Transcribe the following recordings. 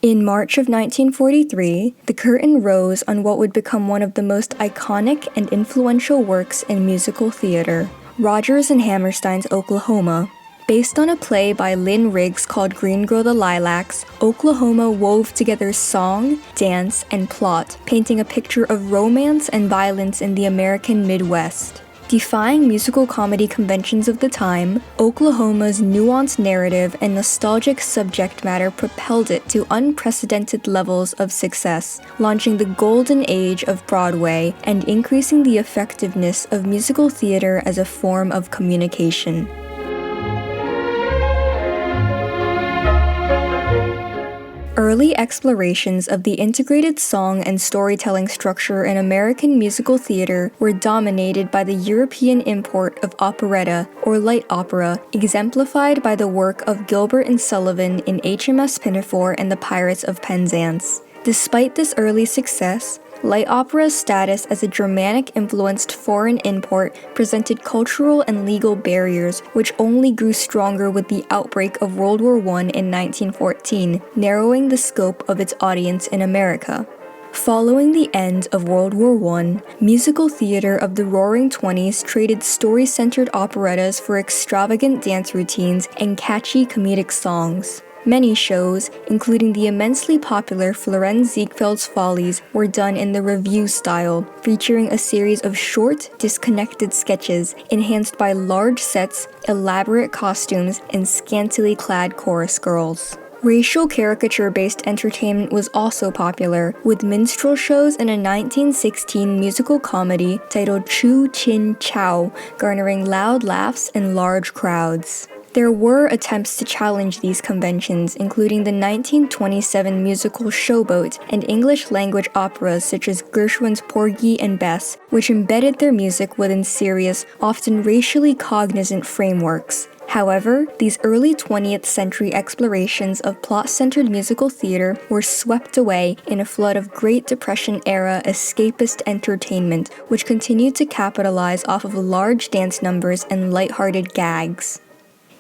In March of 1943, the curtain rose on what would become one of the most iconic and influential works in musical theater, Rodgers and Hammerstein's Oklahoma. Based on a play by Lynn Riggs called Green Grow the Lilacs, Oklahoma wove together song, dance, and plot, painting a picture of romance and violence in the American Midwest. Defying musical comedy conventions of the time, Oklahoma's nuanced narrative and nostalgic subject matter propelled it to unprecedented levels of success, launching the golden age of Broadway and increasing the effectiveness of musical theater as a form of communication. Early explorations of the integrated song and storytelling structure in American musical theater were dominated by the European import of operetta, or light opera, exemplified by the work of Gilbert and Sullivan in HMS Pinafore and the Pirates of Penzance. Despite this early success, light opera's status as a Germanic-influenced foreign import presented cultural and legal barriers, which only grew stronger with the outbreak of World War I in 1914, narrowing the scope of its audience in America. Following the end of World War I, musical theater of the Roaring Twenties traded story-centered operettas for extravagant dance routines and catchy comedic songs. Many shows, including the immensely popular Florenz Ziegfeld's Follies, were done in the revue style, featuring a series of short, disconnected sketches enhanced by large sets, elaborate costumes, and scantily clad chorus girls. Racial caricature-based entertainment was also popular, with minstrel shows and a 1916 musical comedy titled Chu Chin Chow garnering loud laughs and large crowds. There were attempts to challenge these conventions, including the 1927 musical Showboat and English-language operas such as Gershwin's Porgy and Bess, which embedded their music within serious, often racially cognizant frameworks. However, these early 20th century explorations of plot-centered musical theater were swept away in a flood of Great Depression-era escapist entertainment, which continued to capitalize off of large dance numbers and lighthearted gags.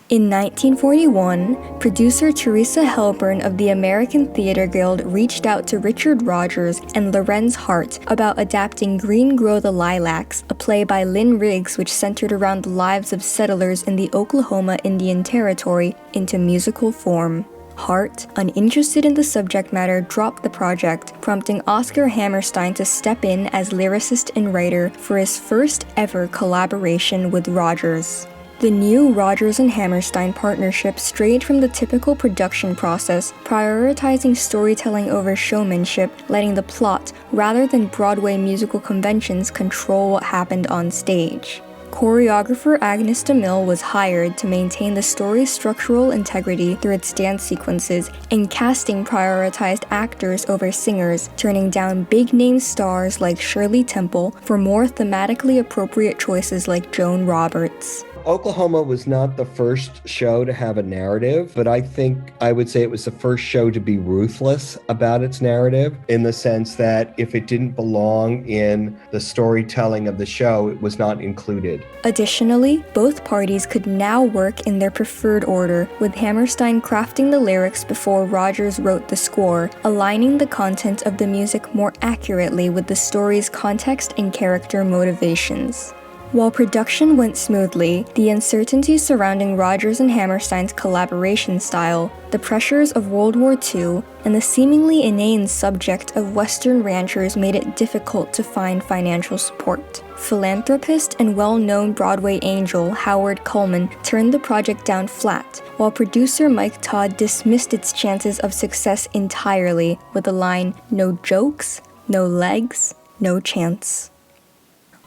In 1941, producer Teresa Helburn of the American Theatre Guild reached out to Richard Rodgers and Lorenz Hart about adapting Green Grow the Lilacs, a play by Lynn Riggs which centered around the lives of settlers in the Oklahoma Indian Territory, into musical form. Hart, uninterested in the subject matter, dropped the project, prompting Oscar Hammerstein to step in as lyricist and writer for his first ever collaboration with Rodgers. The new Rodgers and Hammerstein partnership strayed from the typical production process, prioritizing storytelling over showmanship, letting the plot, rather than Broadway musical conventions, control what happened on stage. Choreographer Agnes DeMille was hired to maintain the story's structural integrity through its dance sequences, and casting prioritized actors over singers, turning down big-name stars like Shirley Temple for more thematically appropriate choices like Joan Roberts. Oklahoma was not the first show to have a narrative, but I think I would say it was the first show to be ruthless about its narrative, in the sense that if it didn't belong in the storytelling of the show, it was not included. Additionally, both parties could now work in their preferred order, with Hammerstein crafting the lyrics before Rodgers wrote the score, aligning the content of the music more accurately with the story's context and character motivations. While production went smoothly, the uncertainty surrounding Rodgers and Hammerstein's collaboration style, the pressures of World War II, and the seemingly inane subject of Western ranchers made it difficult to find financial support. Philanthropist and well-known Broadway angel Howard Cullman turned the project down flat, while producer Mike Todd dismissed its chances of success entirely with the line, "No jokes, no legs, no chance."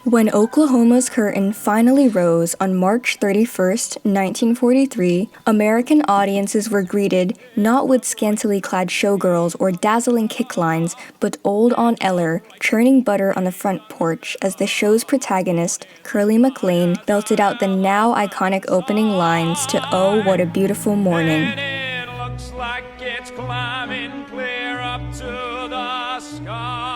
When Oklahoma's curtain finally rose on March 31, 1943, American audiences were greeted not with scantily clad showgirls or dazzling kicklines, but old Aunt Eller churning butter on the front porch as the show's protagonist, Curly McLean, belted out the now iconic opening lines to "Oh, What a Beautiful Morning." And it looks like it's climbing clear up to the sky.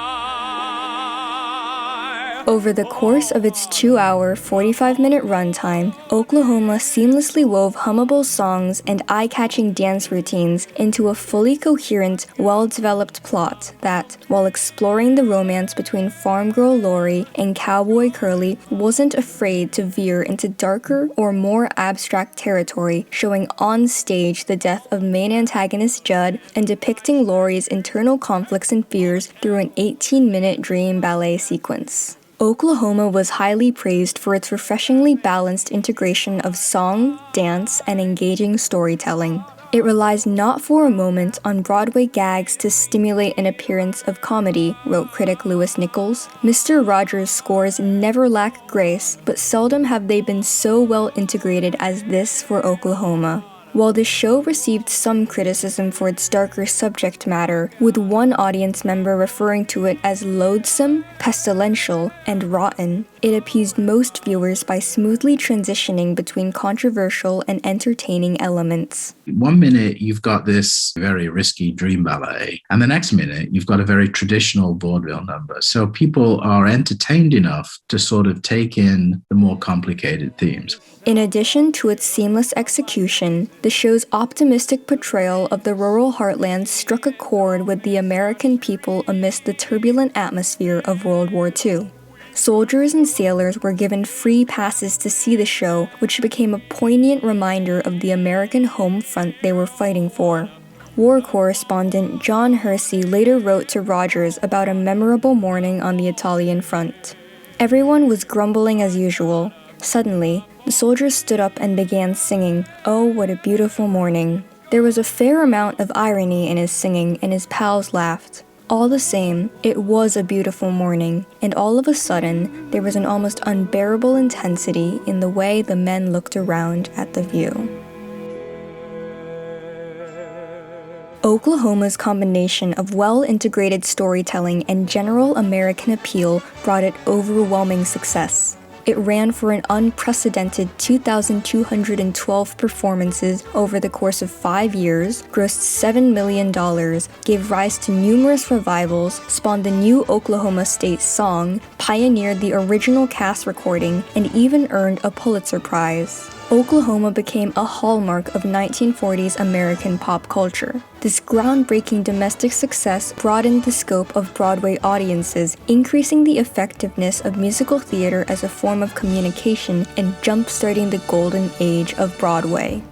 Over the course of its 2-hour, 45-minute runtime, Oklahoma seamlessly wove hummable songs and eye-catching dance routines into a fully coherent, well-developed plot that, while exploring the romance between farm girl Lori and cowboy Curly, wasn't afraid to veer into darker or more abstract territory, showing on stage the death of main antagonist Judd and depicting Lori's internal conflicts and fears through an 18-minute dream ballet sequence. Oklahoma was highly praised for its refreshingly balanced integration of song, dance, and engaging storytelling. It relies not for a moment on Broadway gags to stimulate an appearance of comedy, wrote critic Lewis Nichols. Mr. Rogers' scores never lack grace, but seldom have they been so well integrated as this for Oklahoma. While the show received some criticism for its darker subject matter, with one audience member referring to it as loathsome, pestilential, and rotten, it appeased most viewers by smoothly transitioning between controversial and entertaining elements. 1 minute you've got this very risky dream ballet, and the next minute you've got a very traditional vaudeville number. So people are entertained enough to sort of take in the more complicated themes. In addition to its seamless execution, the show's optimistic portrayal of the rural heartland struck a chord with the American people amidst the turbulent atmosphere of World War II. Soldiers and sailors were given free passes to see the show, which became a poignant reminder of the American home front they were fighting for. War correspondent John Hersey later wrote to Rogers about a memorable morning on the Italian front. Everyone was grumbling as usual. Suddenly, the soldiers stood up and began singing, "Oh, what a beautiful morning." There was a fair amount of irony in his singing, and his pals laughed. All the same, it was a beautiful morning, and all of a sudden, there was an almost unbearable intensity in the way the men looked around at the view. Oklahoma's combination of well-integrated storytelling and general American appeal brought it overwhelming success. It ran for an unprecedented 2,212 performances over the course of 5 years, grossed $7 million, gave rise to numerous revivals, spawned the new Oklahoma State song, pioneered the original cast recording, and even earned a Pulitzer Prize. Oklahoma became a hallmark of 1940s American pop culture. This groundbreaking domestic success broadened the scope of Broadway audiences, increasing the effectiveness of musical theater as a form of communication and jump-starting the golden age of Broadway.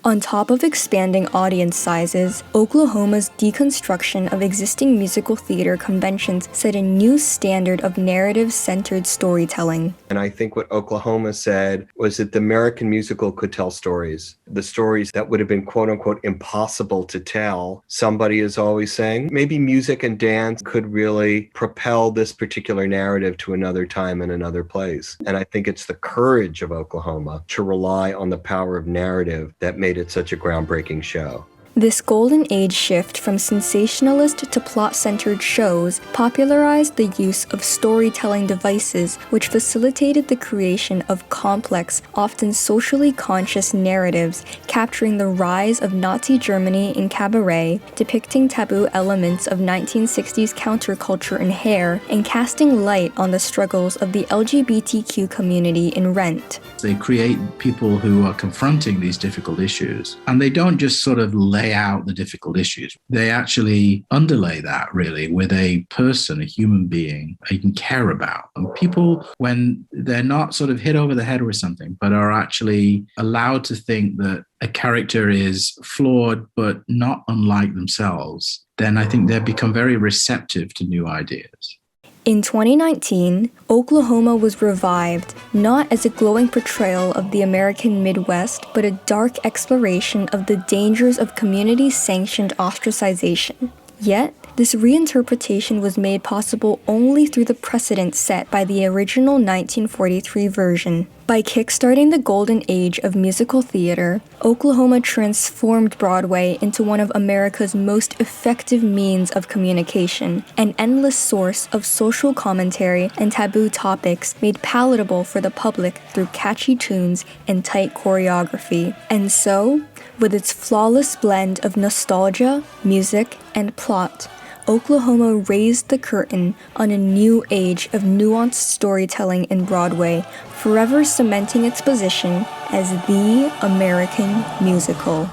On top of expanding audience sizes, Oklahoma's deconstruction of existing musical theater conventions set a new standard of narrative-centered storytelling. And I think what Oklahoma said was that the American musical could tell stories. The stories that would have been quote-unquote impossible to tell. Somebody is always saying, maybe music and dance could really propel this particular narrative to another time and another place. And I think it's the courage of Oklahoma to rely on the power of narrative that made it such a groundbreaking show. This golden age shift from sensationalist to plot-centered shows popularized the use of storytelling devices, which facilitated the creation of complex, often socially conscious narratives, capturing the rise of Nazi Germany in Cabaret, depicting taboo elements of 1960s counterculture in Hair, and casting light on the struggles of the LGBTQ community in Rent. They create people who are confronting these difficult issues, and they don't just sort of lay out the difficult issues. They actually underlay that really with a person, a human being you can care about. And people, when they're not sort of hit over the head with something, but are actually allowed to think that a character is flawed but not unlike themselves, then I think they become very receptive to new ideas. In 2019, Oklahoma was revived, not as a glowing portrayal of the American Midwest, but a dark exploration of the dangers of community-sanctioned ostracization. Yet, this reinterpretation was made possible only through the precedent set by the original 1943 version. By kickstarting the golden age of musical theater, Oklahoma transformed Broadway into one of America's most effective means of communication, an endless source of social commentary and taboo topics made palatable for the public through catchy tunes and tight choreography. And so, with its flawless blend of nostalgia, music, and plot, Oklahoma raised the curtain on a new age of nuanced storytelling in Broadway, forever cementing its position as the American musical.